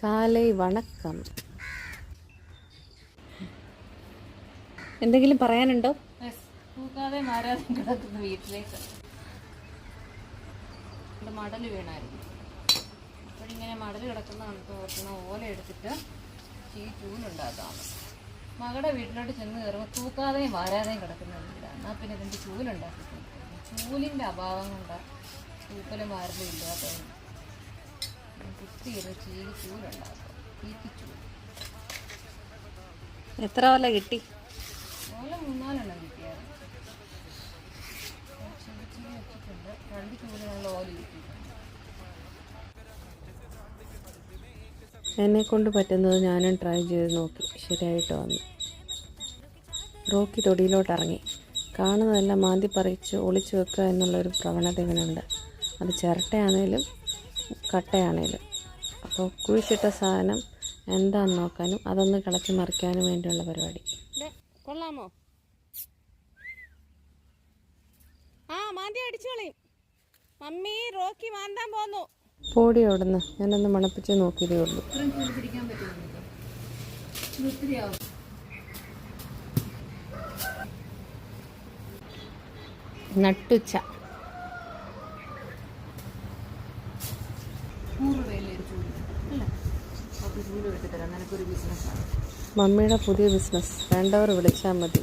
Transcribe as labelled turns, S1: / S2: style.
S1: കാലൈ വണക്കം. എന്തെങ്കിലും പറയാനുണ്ടോ?
S2: തൂക്കാതെ മാറാതെ കിടക്കുന്ന വീട്ടിലേക്ക് മടൽ വീണായിരുന്നു. അപ്പോഴിങ്ങനെ മടൽ കിടക്കുന്ന നമുക്ക് ഓർക്കുന്ന ഓല എടുത്തിട്ട് ഈ ചൂലുണ്ടാക്കാണ്. മകളുടെ വീട്ടിലോട്ട് ചെന്ന് കയറുമ്പോൾ തൂക്കാതെയും വാരാതെയും കിടക്കുന്ന വീടാണ്. എന്നാൽ പിന്നെ ഇതിൻ്റെ ചൂലുണ്ടാക്കി ചൂലിൻ്റെ അഭാവം കൊണ്ട് തൂക്കലും വാരലും ഇല്ലാത്തതും കുത്തിയൊരു ചൂലുണ്ടാക്കും. ചൂല്
S1: എത്ര ഓല കിട്ടി?
S2: ഓല 3-4 കിട്ടിയായിരുന്നു. വെച്ചിട്ടുണ്ട്. 2 ചൂലിനുള്ള ഓല കിട്ടിയിട്ടുണ്ട്.
S1: എന്നെക്കൊണ്ട് പറ്റുന്നത് ഞാനും ട്രൈ ചെയ്ത് നോക്കി. ശരിയായിട്ട് വന്നു. റോക്കി തൊടിയിലോട്ടിറങ്ങി. കാണുന്നതെല്ലാം മാന്തി പറിച്ച് ഒളിച്ചു വെക്കുക എന്നുള്ളൊരു പ്രവണത ഇവനുണ്ട്. അത് ചിരട്ടയാണേലും കട്ടയാണേലും. അപ്പോൾ കുഴിച്ചിട്ട സാധനം എന്താണെന്ന് നോക്കാനും അതൊന്ന് കിളച്ച് മറിക്കാനും വേണ്ടിയുള്ള പരിപാടി. കൊള്ളാമോ? മാന്തി അടിച്ചു കളയും. മമ്മി റോക്കി മാന്താൻ പോന്നു. പോടി അവിടുന്ന്. ഞാനൊന്ന് മണപ്പിച്ച് നോക്കിയതേ ഉള്ളൂ. നട്ടുച്ച. മമ്മിയുടെ പുതിയ ബിസിനസ്. വേണ്ടവർ വിളിച്ചാൽ മതി.